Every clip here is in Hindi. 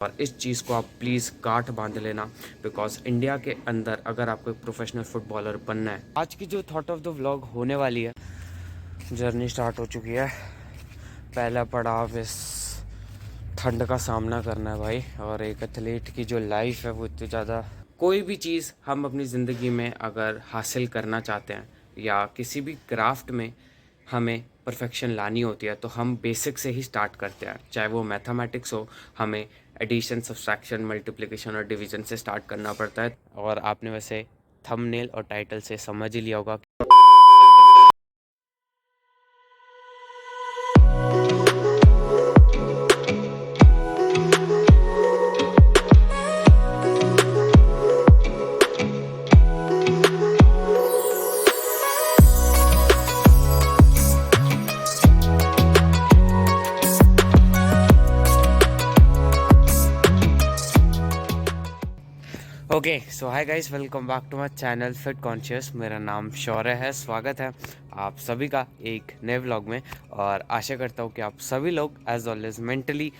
और इस चीज़ को आप प्लीज़ गांठ बांध लेना, बिकॉज इंडिया के अंदर अगर आपको एक प्रोफेशनल फुटबॉलर बनना है, आज की जो थॉट ऑफ द व्लॉग होने वाली है, जर्नी स्टार्ट हो चुकी है। पहला पड़ाव इस ठंड का सामना करना है भाई। और एक एथलीट की जो लाइफ है वो इतनी ज़्यादा, कोई भी चीज़ हम अपनी ज़िंदगी में अगर हासिल करना चाहते हैं या किसी भी क्राफ्ट में हमें परफेक्शन लानी होती है तो हम बेसिक से ही स्टार्ट करते हैं। चाहे वो मैथमेटिक्स हो, हमें एडिशन, सब्सट्रैक्शन, मल्टीप्लिकेशन और डिवीजन से स्टार्ट करना पड़ता है। और आपने वैसे थंबनेल और टाइटल से समझ ही लिया होगा। Okay, so hi guys, welcome back to my channel fit conscious. मेरा नाम शौर्य है। स्वागत है आप सभी का एक नए व्लॉग में। और आशा करता हूँ कि आप सभी लोग as always mentally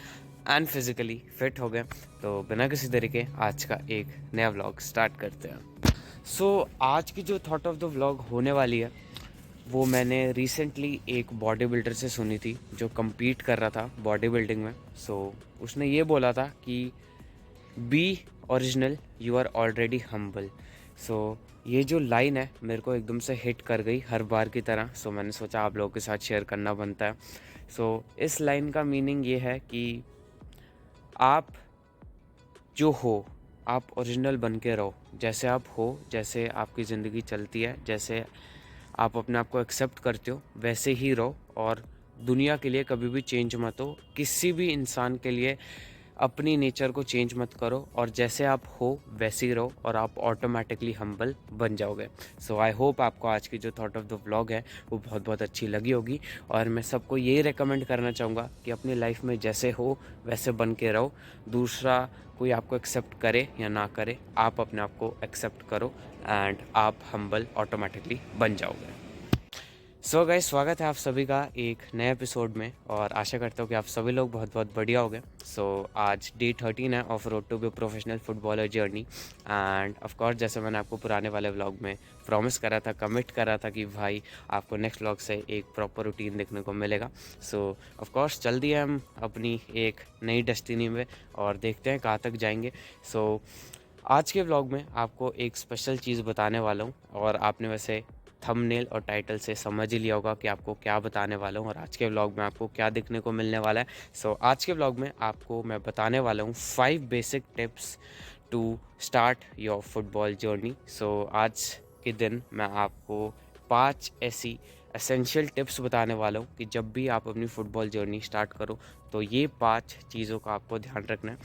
and physically fit हो गए। तो बिना किसी देरी के आज का एक नया व्लॉग स्टार्ट करते हैं। आज की जो थॉट ऑफ द व्लॉग होने वाली है वो मैंने रिसेंटली एक बॉडी बिल्डर से सुनी थी जो compete कर रहा था बॉडी बिल्डिंग में। उसने ये बोला था कि be original, you are already humble. ये जो लाइन है मेरे को एकदम से हिट कर गई हर बार की तरह। मैंने सोचा आप लोगों के साथ शेयर करना बनता है। इस लाइन का मीनिंग ये है कि आप जो हो, आप ओरिजिनल बन के रहो। जैसे आप हो, जैसे आपकी ज़िंदगी चलती है, जैसे आप अपने आप को एक्सेप्ट करते हो, वैसे ही रहो। और दुनिया के लिए कभी भी चेंज मत हो, किसी भी इंसान के लिए अपनी नेचर को चेंज मत करो। और जैसे आप हो वैसे ही रहो और आप ऑटोमेटिकली हम्बल बन जाओगे। आई होप आपको आज की जो थॉट ऑफ द व्लॉग है वो बहुत बहुत अच्छी लगी होगी। और मैं सबको यही रेकमेंड करना चाहूँगा कि अपनी लाइफ में जैसे हो वैसे बन के रहो। दूसरा कोई आपको एक्सेप्ट करे या ना करे, आप अपने आप को एक्सेप्ट करो एंड आप हम्बल ऑटोमेटिकली बन जाओगे। गाइस, स्वागत है आप सभी का एक नए एपिसोड में। और आशा करता हूँ कि आप सभी लोग बहुत बहुत बढ़िया होंगे। आज डे 13 है of road to be professional footballer journey. End of course जैसे मैंने आपको पुराने वाले व्लॉग में प्रॉमिस करा था, कमिट करा था कि भाई आपको नेक्स्ट व्लॉग से एक प्रॉपर रूटीन देखने को मिलेगा। ऑफ कोर्स जल्दी है हम अपनी एक नई डेस्टिनी में और देखते हैं कहाँ तक जाएंगे। आज के व्लॉग में आपको एक स्पेशल चीज़ बताने वाला हूँ। और आपने वैसे थंबनेल और टाइटल से समझ ही लिया होगा कि आपको क्या बताने वाला हूँ और आज के व्लॉग में आपको क्या देखने को मिलने वाला है। आज के व्लॉग में आपको मैं बताने वाला हूँ 5 basic tips to start your football journey. आज के दिन मैं आपको 5 ऐसी एसेंशियल टिप्स बताने वाला हूँ कि जब भी आप अपनी फ़ुटबॉल जर्नी स्टार्ट करो तो ये 5 चीज़ों का आपको ध्यान रखना है।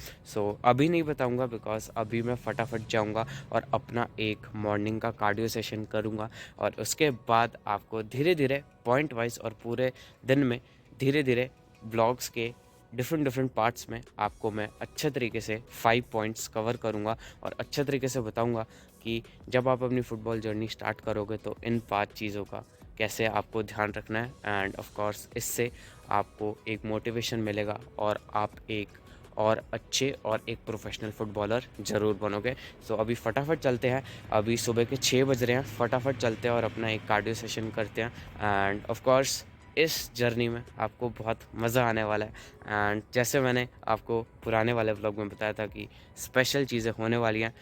अभी नहीं बताऊँगा बिकॉज अभी मैं फटाफट जाऊँगा और अपना एक मॉर्निंग का कार्डियो सेशन करूँगा। और उसके बाद आपको धीरे धीरे पॉइंट वाइज और पूरे दिन में धीरे धीरे ब्लॉग्स के डिफरेंट पार्ट्स में आपको मैं अच्छे तरीके से 5 पॉइंट्स कवर करूँगा और अच्छे तरीके से बताऊँगा कि जब आप अपनी फ़ुटबॉल जर्नी स्टार्ट करोगे तो इन 5 चीज़ों का कैसे आपको ध्यान रखना है। एंड ऑफ कोर्स इससे आपको एक मोटिवेशन मिलेगा और आप एक और अच्छे और एक प्रोफेशनल फुटबॉलर ज़रूर बनोगे। अभी फटाफट चलते हैं। अभी सुबह के 6 बज रहे हैं। फटाफट चलते हैं और अपना एक कार्डियो सेशन करते हैं। एंड ऑफ कोर्स इस जर्नी में आपको बहुत मज़ा आने वाला है। एंड जैसे मैंने आपको पुराने वाले व्लॉग में बताया था कि स्पेशल चीज़ें होने वाली हैं।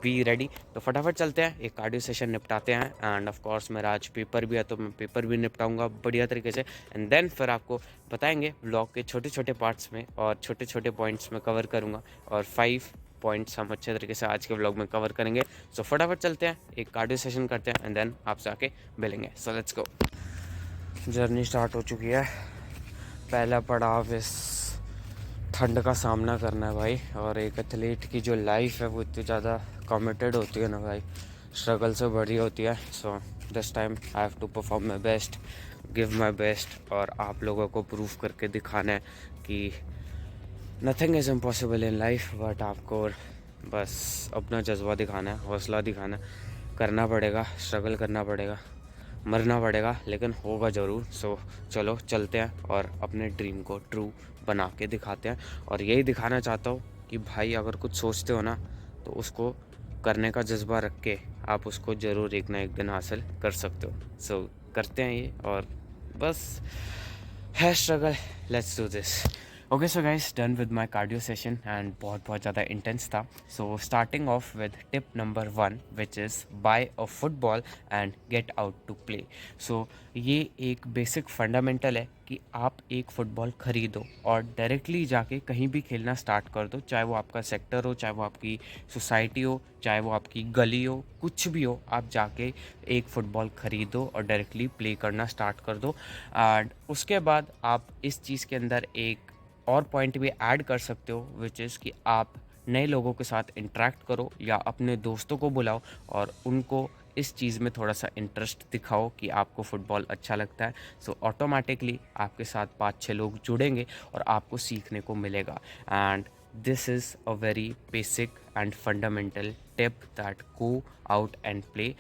Be ready. तो फटाफट चलते हैं, एक कार्डियो सेशन निपटाते हैं। एंड ऑफ कोर्स मेरा आज पेपर भी है तो मैं पेपर भी निपटाऊंगा बढ़िया तरीके से। एंड देन फिर आपको बताएंगे व्लॉग के छोटे छोटे पार्ट्स में और छोटे छोटे पॉइंट्स में कवर करूँगा और 5 पॉइंट्स हम अच्छे तरीके से आज के व्लॉग में कवर करेंगे। फटाफट चलते हैं, एक कार्डियो सेशन करते हैं एंड देन आपसे आके मिलेंगे। Let's go. जर्नी स्टार्ट हो चुकी है। पहला पड़ाव इस ठंड का सामना करना है भाई। और एक एथलीट की जो लाइफ है वो इतनी ज़्यादा कमिटेड होती है ना भाई, स्ट्रगल से बड़ी होती है। This time I have to perform my best, give my best. और आप लोगों को प्रूव करके दिखाना है कि nothing is impossible in life. But आपको बस अपना जज्बा दिखाना है, हौसला दिखाना है, करना पड़ेगा, स्ट्रगल करना पड़ेगा, मरना पड़ेगा, लेकिन होगा ज़रूर। चलो चलते हैं और अपने ड्रीम को ट्रू बना के दिखाते हैं। और यही दिखाना चाहता हूँ कि भाई अगर कुछ सोचते हो ना तो उसको करने का जज्बा रख के आप उसको ज़रूर एक ना एक दिन हासिल कर सकते हो। सो करते हैं ये, और बस है struggle, let's do this. Okay so guys, done with my cardio session and बहुत ज़्यादा इंटेंस था। So starting off with tip number 1 which is buy a football and get out to play. So ये एक बेसिक फंडामेंटल है कि आप एक फ़ुटबॉल ख़रीदो और डायरेक्टली जाके कहीं भी खेलना स्टार्ट कर दो, चाहे वो आपका सेक्टर हो, चाहे वो आपकी सोसाइटी हो, चाहे वो आपकी गली हो, कुछ भी हो, आप जाके एक फ़ुटबॉल ख़रीदो और डायरेक्टली प्ले करना स्टार्ट कर दो। एंड उसके बाद आप इस चीज़ के अंदर एक और पॉइंट भी ऐड कर सकते हो, विच इज़ कि आप नए लोगों के साथ इंटरेक्ट करो या अपने दोस्तों को बुलाओ और उनको इस चीज़ में थोड़ा सा इंटरेस्ट दिखाओ कि आपको फ़ुटबॉल अच्छा लगता है। सो ऑटोमेटिकली आपके साथ 5-6 लोग जुड़ेंगे और आपको सीखने को मिलेगा। And this is a very basic and fundamental tip that go out and play,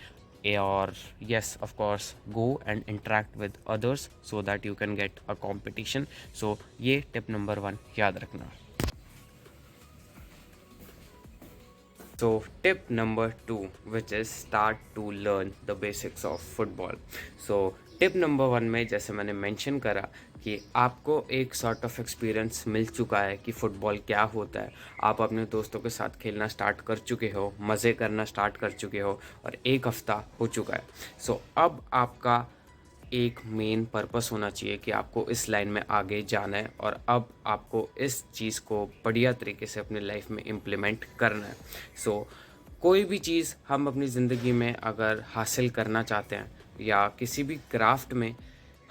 or yes, of course, go and interact with others so that you can get a competition. So ये टिप नंबर 1 याद रखना। So tip number 2, which is start to learn the basics of football. So tip number 1 में जैसे मैंने मेंशन करा कि आपको एक सॉर्ट ऑफ एक्सपीरियंस मिल चुका है कि फ़ुटबॉल क्या होता है, आप अपने दोस्तों के साथ खेलना स्टार्ट कर चुके हो, मज़े करना स्टार्ट कर चुके हो और एक हफ़्ता हो चुका है। सो अब आपका एक मेन पर्पस होना चाहिए कि आपको इस लाइन में आगे जाना है और अब आपको इस चीज़ को बढ़िया तरीके से अपनी लाइफ में इम्प्लीमेंट करना है। सो कोई भी चीज़ हम अपनी ज़िंदगी में अगर हासिल करना चाहते हैं या किसी भी क्राफ्ट में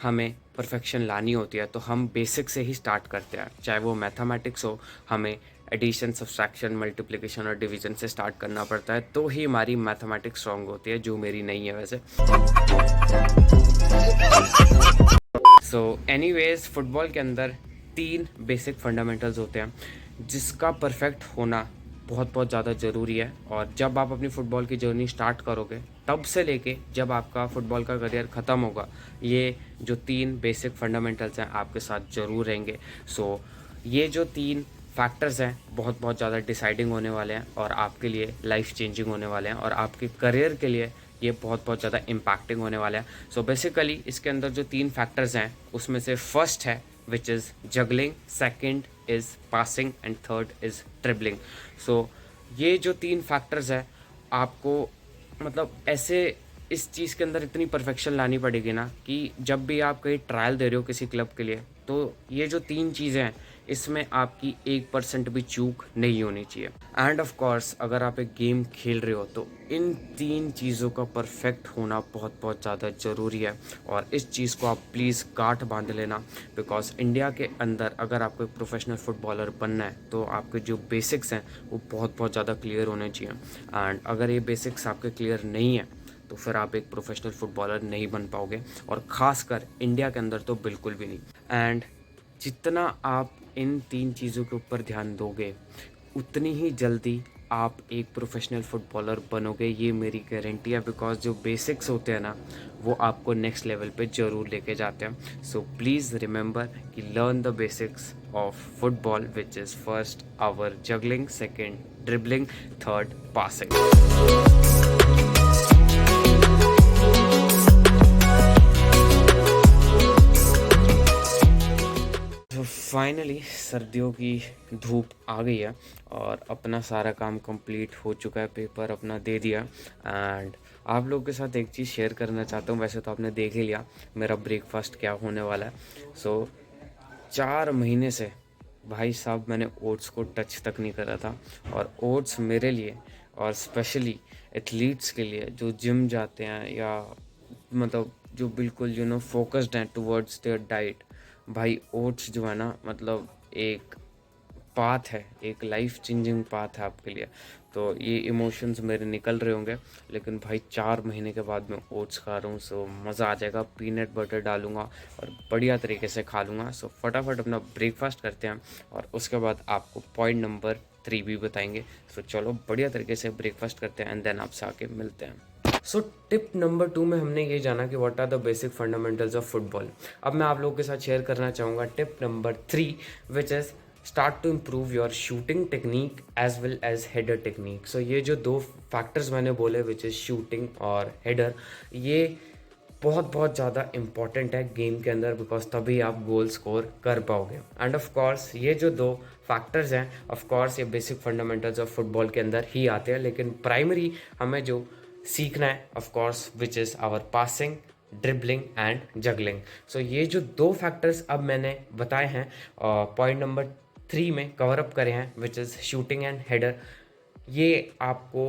हमें परफेक्शन लानी होती है तो हम बेसिक से ही स्टार्ट करते हैं। चाहे वो मैथमेटिक्स हो, हमें एडिशन, सब्सट्रैक्शन, मल्टीप्लिकेशन और डिवीज़न से स्टार्ट करना पड़ता है तो ही हमारी मैथमेटिक्स स्ट्रॉन्ग होती है, जो मेरी नहीं है वैसे। सो एनीवेज, फुटबॉल के अंदर 3 बेसिक फंडामेंटल्स होते हैं जिसका परफेक्ट होना बहुत ज़्यादा ज़रूरी है। और जब आप अपनी फ़ुटबॉल की जर्नी स्टार्ट करोगे तब से लेके जब आपका फ़ुटबॉल का करियर ख़त्म होगा, ये जो 3 बेसिक फंडामेंटल्स हैं आपके साथ ज़रूर रहेंगे। सो ये जो 3 फैक्टर्स हैं बहुत ज़्यादा डिसाइडिंग होने वाले हैं और आपके लिए लाइफ चेंजिंग होने वाले हैं और आपके करियर के लिए ये बहुत ज़्यादा इम्पैक्टिंग होने वाला है। सो बेसिकली इसके अंदर जो 3 फैक्टर्स हैं उसमें से फर्स्ट है which is juggling, second is passing and third is dribbling. So ये जो 3 फैक्टर्स हैं आपको मतलब ऐसे इस चीज़ के अंदर इतनी परफेक्शन लानी पड़ेगी ना कि जब भी आप कहीं ट्रायल दे रहे हो किसी क्लब के लिए तो ये जो 3 चीज़ें हैं इसमें आपकी 1% भी चूक नहीं होनी चाहिए। एंड ऑफ कोर्स अगर आप एक गेम खेल रहे हो तो इन 3 चीज़ों का परफेक्ट होना बहुत ज़्यादा ज़रूरी है और इस चीज़ को आप प्लीज़ गांठ बांध लेना, बिकॉज इंडिया के अंदर अगर आपको एक प्रोफेशनल फुटबॉलर बनना है तो आपके जो बेसिक्स हैं वो बहुत ज़्यादा क्लियर होने चाहिए। एंड अगर ये बेसिक्स आपके क्लियर नहीं है तो फिर आप एक प्रोफेशनल फुटबॉलर नहीं बन पाओगे और ख़ासकर इंडिया के अंदर तो बिल्कुल भी नहीं। एंड जितना आप इन 3 चीज़ों के ऊपर ध्यान दोगे उतनी ही जल्दी आप एक प्रोफेशनल फुटबॉलर बनोगे, ये मेरी गारंटी है। बिकॉज जो बेसिक्स होते हैं ना वो आपको नेक्स्ट लेवल पे ज़रूर लेके जाते हैं। सो प्लीज़ रिमेंबर कि learn the basics of football which is first hour juggling, second dribbling, third passing. Finally सर्दियों की धूप आ गई है और अपना सारा काम कंप्लीट हो चुका है, पेपर अपना दे दिया। एंड आप लोगों के साथ एक चीज़ शेयर करना चाहता हूँ, वैसे तो आपने देख ही लिया मेरा ब्रेकफास्ट क्या होने वाला है। सो 4 महीने से भाई साहब मैंने ओट्स को टच तक नहीं करा था और ओट्स मेरे लिए और स्पेशली एथलीट्स के लिए जो जिम जाते हैं या मतलब जो बिल्कुल फोकस्ड हैं टुवर्ड्स देयर डाइट, भाई ओट्स जो है ना मतलब एक पाथ है, एक लाइफ चेंजिंग पाथ है आपके लिए। तो ये इमोशंस मेरे निकल रहे होंगे, लेकिन भाई 4 महीने के बाद मैं ओट्स खा रहा हूँ, सो मज़ा आ जाएगा। पीनट बटर डालूंगा और बढ़िया तरीके से खा लूँगा। सो फटाफट अपना ब्रेकफास्ट करते हैं और उसके बाद आपको पॉइंट नंबर 3 भी बताएंगे। सो चलो बढ़िया तरीके से ब्रेकफास्ट करते हैं एंड देन आपसे आके मिलते हैं। सो टिप नंबर 2 में हमने ये जाना कि what are the basic fundamentals of football. अब मैं आप लोगों के साथ शेयर करना चाहूँगा tip number 3 which is start to improve your shooting technique as well as header technique. So ये जो दो फैक्टर्स मैंने बोले विच इज़ शूटिंग और हेडर, ये बहुत बहुत ज़्यादा इम्पॉर्टेंट है गेम के अंदर, बिकॉज तभी आप गोल स्कोर कर पाओगे। एंड ऑफ कोर्स ये जो दो फैक्टर्स हैं, ऑफ कोर्स ये बेसिक फंडामेंटल्स ऑफ फुटबॉल के अंदर ही आते हैं, लेकिन प्राइमरी हमें जो सीखना है of course which is our passing, dribbling and juggling. So ये जो दो फैक्टर्स अब मैंने बताए हैं पॉइंट नंबर 3 में कवर अप करे हैं विच इज़ शूटिंग एंड हेडर, ये आपको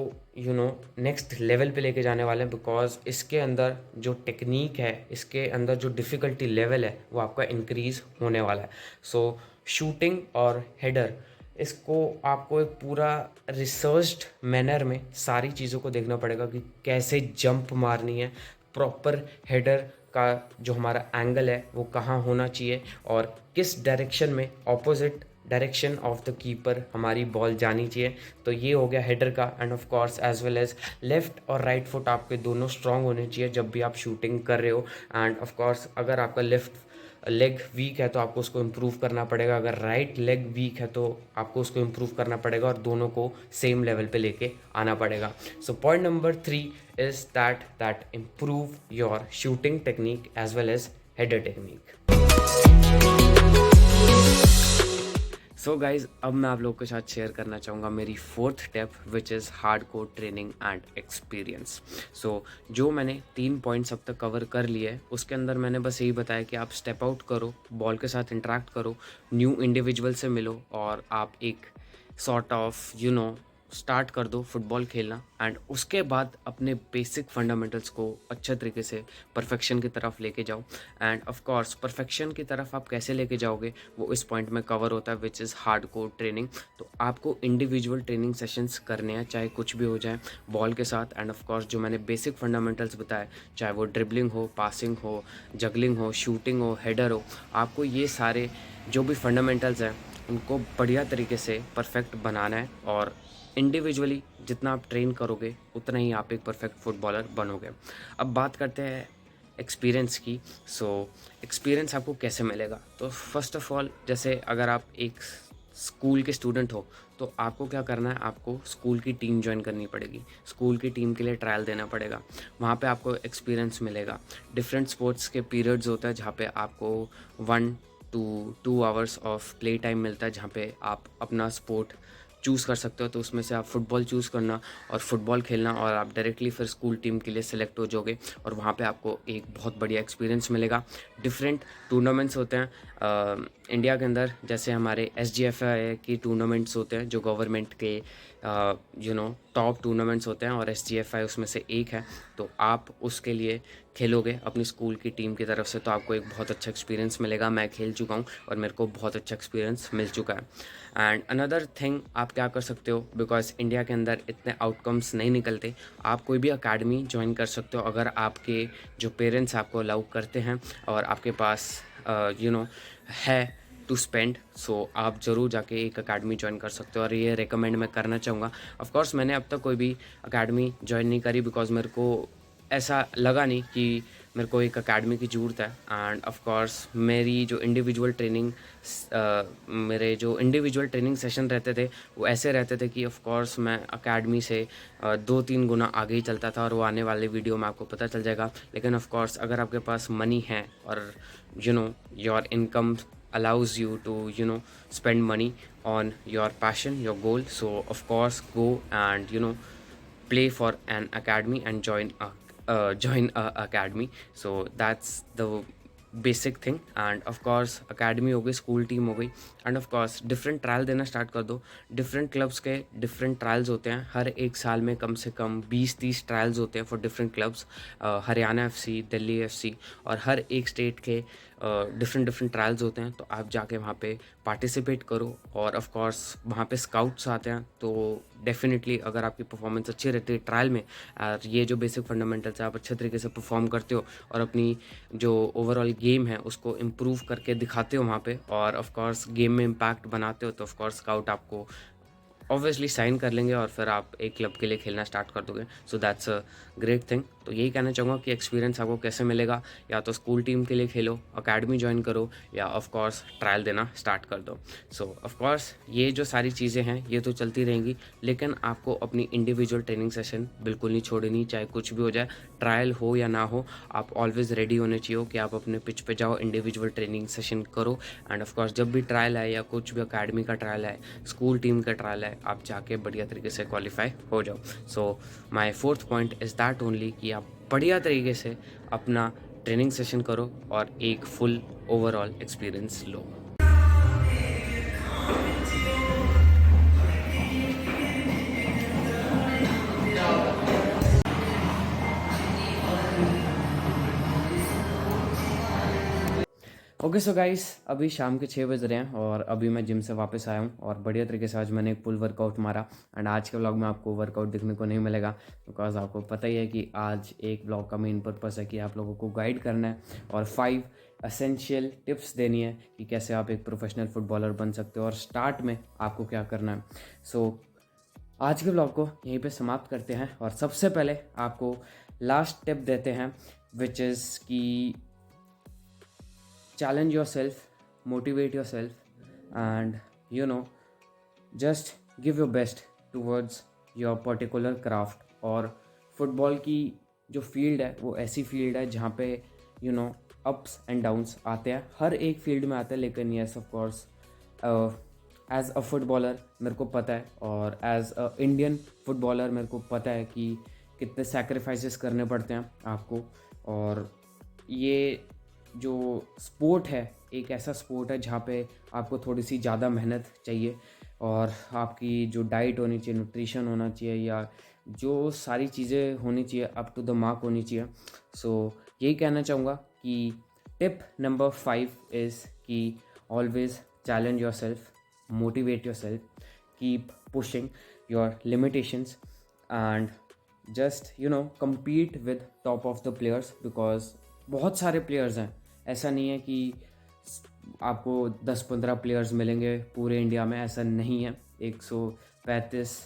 नेक्स्ट लेवल पे लेके जाने वाले हैं, बिकॉज इसके अंदर जो टेक्निक है, इसके अंदर जो डिफ़िकल्टी लेवल है वो आपका इंक्रीज़ होने वाला है। सो शूटिंग और हेडर, इसको आपको एक पूरा रिसर्च्ड मैनर में सारी चीज़ों को देखना पड़ेगा कि कैसे जंप मारनी है, प्रॉपर हेडर का जो हमारा एंगल है वो कहाँ होना चाहिए, और किस डायरेक्शन में, opposite direction of the keeper हमारी बॉल जानी चाहिए। तो ये हो गया हेडर का। And of course as well as left और राइट फुट आपके दोनों स्ट्रांग होने चाहिए जब भी आप शूटिंग कर रहे हो। एंड ऑफ कोर्स अगर आपका लेफ्ट लेग वीक है तो आपको उसको इम्प्रूव करना पड़ेगा, अगर राइट लेग वीक है तो आपको उसको इम्प्रूव करना पड़ेगा, और दोनों को सेम लेवल पे लेके आना पड़ेगा। So point number 3 is that improve your shooting technique as well as header technique. So guys, अब मैं आप लोगों के साथ शेयर करना चाहूँगा मेरी 4th tip which is hard core training and experience. So जो मैंने 3 पॉइंट्स अब तक कवर कर लिए है, उसके अंदर मैंने बस यही बताया कि आप स्टेप आउट करो, बॉल के साथ इंटरेक्ट करो, न्यू इंडिविजुअल से मिलो, और आप एक सॉर्ट ऑफ स्टार्ट कर दो फुटबॉल खेलना। एंड उसके बाद अपने बेसिक फंडामेंटल्स को अच्छे तरीके से परफेक्शन की तरफ लेके जाओ। एंड ऑफ कोर्स परफेक्शन की तरफ आप कैसे लेके जाओगे वो इस पॉइंट में कवर होता है which is hard core training. तो आपको इंडिविजुअल ट्रेनिंग सेशंस करने हैं, चाहे कुछ भी हो जाए बॉल के साथ। एंड ऑफ कोर्स जो मैंने बेसिक फंडामेंटल्स बताए, चाहे वो ड्रिबलिंग हो, पासिंग हो, जगलिंग हो, शूटिंग हो, हेडर हो, आपको ये सारे जो भी फंडामेंटल्स हैं उनको बढ़िया तरीके से परफेक्ट बनाना है, और इंडिविजुअली जितना आप ट्रेन करोगे उतना ही आप एक परफेक्ट फुटबॉलर बनोगे। अब बात करते हैं एक्सपीरियंस की। सो एक्सपीरियंस आपको कैसे मिलेगा? तो फर्स्ट ऑफ ऑल, जैसे अगर आप एक स्कूल के स्टूडेंट हो तो आपको क्या करना है, आपको स्कूल की टीम ज्वाइन करनी पड़ेगी, स्कूल की टीम के लिए ट्रायल देना पड़ेगा, वहाँ पे आपको एक्सपीरियंस मिलेगा। डिफरेंट स्पोर्ट्स के पीरियड्स होता है जहाँ पे आपको 1 to 2 hours of play time मिलता है, जहाँ पे आप अपना स्पोर्ट चूज़ कर सकते हो। तो उसमें से आप फुटबॉल चूज़ करना और फुटबॉल खेलना, और आप डायरेक्टली फिर स्कूल टीम के लिए सेलेक्ट हो जाओगे, और वहाँ पे आपको एक बहुत बढ़िया एक्सपीरियंस मिलेगा। डिफरेंट टूर्नामेंट्स होते हैं इंडिया के अंदर, जैसे हमारे SGFI की टूर्नामेंट्स होते हैं जो गवर्नमेंट के टॉप टूर्नामेंट्स होते हैं, और SGFI उसमें से एक है। तो आप उसके लिए खेलोगे अपनी स्कूल की टीम की तरफ से, तो आपको एक बहुत अच्छा एक्सपीरियंस मिलेगा। मैं खेल चुका हूँ और मेरे को बहुत अच्छा एक्सपीरियंस मिल चुका है। एंड अनदर थिंग आप क्या कर सकते हो, बिकॉज इंडिया के अंदर इतने आउटकम्स नहीं निकलते, आप कोई भी अकेडमी ज्वाइन कर सकते हो अगर आपके जो पेरेंट्स आपको अलाउ करते हैं और आपके पास है टू स्पेंड। सो आप ज़रूर जाके एक अकेडमी ज्वाइन कर सकते हो, और ये रिकमेंड मैं करना चाहूँगा। ऑफ कोर्स मैंने अब तक कोई भी अकेडमी ज्वाइन नहीं करी, बिकॉज मेरे को ऐसा लगा नहीं कि मेरे को एक अकेडमी की ज़रूरत है। एंड ऑफ कोर्स मेरे जो इंडिविजुअल ट्रेनिंग सेशन रहते थे वो ऐसे रहते थे कि ऑफ कोर्स मैं अकेडमी से 2-3 गुना आगे ही चलता था, और वो आने वाले वीडियो में आपको पता चल जाएगा। लेकिन ऑफ कोर्स अगर आपके पास मनी है और your income allows you to spend money on your passion, your goal, so of course go and play for an academy and join a academy. So that's the basic thing. And of course academy हो गई, स्कूल टीम हो गई, and of course different trial देना स्टार्ट कर दो। डिफरेंट क्लब्स के डिफरेंट ट्रायल्स होते हैं, हर एक साल में कम से कम 20-30 ट्रायल्स होते हैं for different clubs, Haryana FC, Delhi FC, और हर एक स्टेट के डिफरेंट ट्रायल्स होते हैं। तो आप जाके वहाँ पे पार्टिसिपेट करो, और ऑफ कोर्स वहाँ पे स्काउट्स आते हैं। तो डेफिनेटली अगर आपकी परफॉर्मेंस अच्छी रहती है ट्रायल में, और ये जो बेसिक फंडामेंटल्स है आप अच्छे तरीके से परफॉर्म करते हो, और अपनी जो ओवरऑल गेम है उसको इम्प्रूव करके दिखाते हो वहाँ पे, और ऑफ कोर्स गेम में इम्पैक्ट बनाते हो, तो ऑफ कोर्स स्काउट आपको ऑब्वियसली साइन कर लेंगे और फिर आप एक क्लब के लिए खेलना स्टार्ट कर दोगे। So that's a great thing. तो यही कहना चाहूँगा कि एक्सपीरियंस आपको कैसे मिलेगा, या तो स्कूल टीम के लिए खेलो, अकेडमी ज्वाइन करो, या ऑफ कोर्स ट्रायल देना स्टार्ट कर दो। सो ऑफ कोर्स ये जो सारी चीज़ें हैं ये तो चलती रहेंगी, लेकिन आपको अपनी इंडिविजुअल ट्रेनिंग सेशन बिल्कुल नहीं छोड़नी, चाहे कुछ भी हो जाए, ट्रायल हो या ना हो, आप ऑलवेज रेडी होने चाहिए कि आप अपने पिच पे जाओ, इंडिविजुअल ट्रेनिंग सेशन करो। एंड ऑफ कोर्स जब भी ट्रायल आए या कुछ भी अकेडमी का ट्रायल आए, स्कूल टीम का ट्रायल आए, आप जाके बढ़िया तरीके से क्वालिफाई हो जाओ। So my fourth point is that only कि आप बढ़िया तरीके से अपना ट्रेनिंग सेशन करो और एक फुल ओवरऑल एक्सपीरियंस लो। ओके सो गाइस, अभी शाम के 6 बज रहे हैं और अभी मैं जिम से वापस आया हूँ और बढ़िया तरीके से आज मैंने एक पुल वर्कआउट मारा। एंड आज के व्लॉग में आपको वर्कआउट दिखने को नहीं मिलेगा, बिकॉज आपको पता ही है कि आज एक व्लॉग का मेन पर्पस है कि आप लोगों को गाइड करना है और 5 एसेंशियल टिप्स देनी है कि कैसे आप एक प्रोफेशनल फुटबॉलर बन सकते हो और स्टार्ट में आपको क्या करना है। सो आज के व्लॉग को यहीं पे समाप्त करते हैं और सबसे पहले आपको लास्ट टिप देते हैं, विच इज़ कि challenge yourself, motivate yourself, and just give your best towards your particular craft। और फुटबॉल की जो फील्ड है वो ऐसी फील्ड है जहाँ पे अप्स एंड डाउन्स आते हैं, हर एक फील्ड में आते हैं, लेकिन yes of course as a footballer मेरे को पता है और एज अ इंडियन फुटबॉलर मेरे को पता है कि कितने सैक्रिफाइसेस करने पड़ते हैं आपको। और ये जो स्पोर्ट है एक ऐसा स्पोर्ट है जहाँ पे आपको थोड़ी सी ज़्यादा मेहनत चाहिए और आपकी जो डाइट होनी चाहिए, न्यूट्रिशन होना चाहिए, या जो सारी चीज़ें होनी चाहिए अप टू द मार्क होनी चाहिए। सो यही कहना चाहूँगा कि टिप नंबर 5 इज़ कि always challenge your self, motivate your self, keep pushing your limitations, and just compete with top of the players, because बहुत सारे प्लेयर्स हैं। ऐसा नहीं है कि आपको 10-15 प्लेयर्स मिलेंगे पूरे इंडिया में, ऐसा नहीं है। 135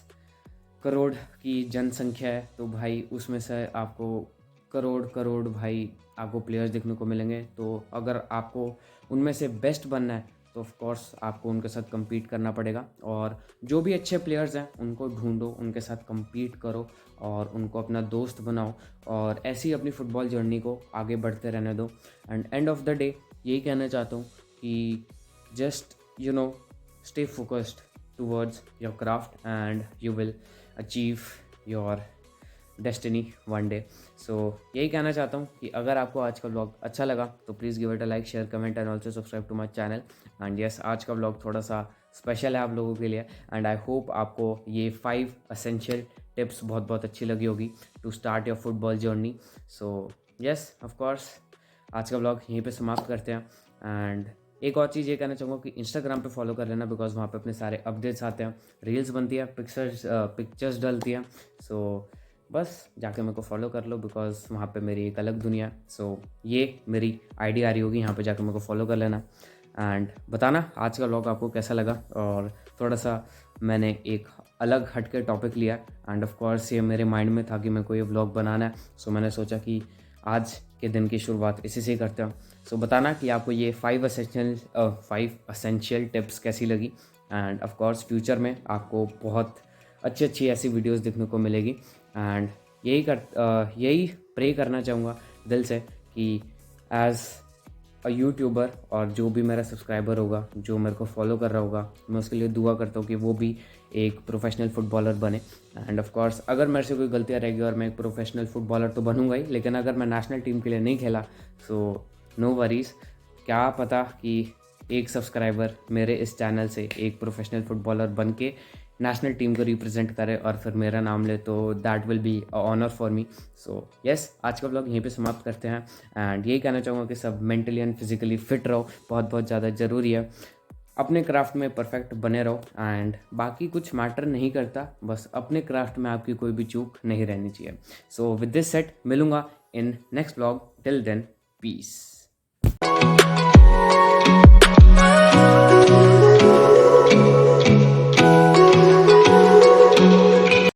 करोड़ की जनसंख्या है, तो भाई उसमें से आपको करोड़ करोड़ भाई आपको प्लेयर्स देखने को मिलेंगे। तो अगर आपको उनमें से बेस्ट बनना है तो ऑफ कोर्स आपको उनके साथ compete करना पड़ेगा, और जो भी अच्छे प्लेयर्स हैं उनको ढूंढो, उनके साथ compete करो और उनको अपना दोस्त बनाओ और ऐसी ही अपनी फ़ुटबॉल जर्नी को आगे बढ़ते रहने दो। And end of the day यही कहना चाहता हूँ कि just stay focused towards your craft and you will achieve your destiny one day. So यही कहना चाहता हूँ कि अगर आपको आज का व्लॉग अच्छा लगा तो please give it a like, share, comment and also subscribe to my channel. And yes, आज का व्लॉग थोड़ा सा स्पेशल है आप लोगों के लिए, एंड आई होप आपको ये 5 एसेंशियल टिप्स बहुत बहुत अच्छी लगी होगी to start your football journey. So yes of course आज का व्लॉग यहीं पे समाप्त करते हैं। एंड एक और चीज़ ये कहना चाहूँगा कि इंस्टाग्राम पे फॉलो कर लेना, बिकॉज वहाँ पे अपने सारे अपडेट्स आते हैं, रील्स बनती है, पिक्चर्स डलती हैं। सो बस जाके मेरे को फॉलो कर लो, बिकॉज वहाँ पे मेरी एक अलग दुनिया है। सो ये मेरी आईडी आ रही होगी, यहाँ पे जाके मेरे को फॉलो कर लेना एंड बताना आज का व्लॉग आपको कैसा लगा। और थोड़ा सा मैंने एक अलग हटके टॉपिक लिया एंड ऑफ कोर्स ये मेरे माइंड में था कि मेरे को ये व्लॉग बनाना है। सो मैंने सोचा कि आज के दिन की शुरुआत इसी से ही करते हैं। सो बताना कि आपको ये 5 एसेंशियल टिप्स कैसी लगी। एंड ऑफ कोर्स फ्यूचर में आपको बहुत अच्छी अच्छी ऐसी वीडियोस देखने को मिलेगी। एंड यही प्रे करना चाहूँगा दिल से कि एज अ यूट्यूबर, और जो भी मेरा सब्सक्राइबर होगा, जो मेरे को फॉलो कर रहा होगा, मैं उसके लिए दुआ करता हूँ कि वो भी एक प्रोफेशनल फुटबॉलर बने। एंड ऑफ कोर्स अगर मेरे से कोई गलतियाँ रहेगी और मैं एक प्रोफेशनल फुटबॉलर तो बनूंगा ही, लेकिन अगर मैं नेशनल टीम के लिए नहीं खेला सो नो वरीज, क्या पता कि एक सब्सक्राइबर मेरे इस चैनल से एक प्रोफेशनल फुटबॉलर बन के नेशनल टीम को रिप्रेजेंट करे और फिर मेरा नाम ले, तो that will be a honour for me. So yes, आज का ब्लॉग यहीं पे समाप्त करते हैं। एंड यही कहना चाहूँगा कि सब मेंटली एंड फिजिकली फिट रहो, बहुत बहुत ज़्यादा ज़रूरी है। अपने क्राफ्ट में परफेक्ट बने रहो एंड बाकी कुछ मैटर नहीं करता, बस अपने क्राफ्ट में आपकी कोई भी चूक नहीं रहनी चाहिए। सो विद दिस सेट मिलूंगा in next blog, till then piece.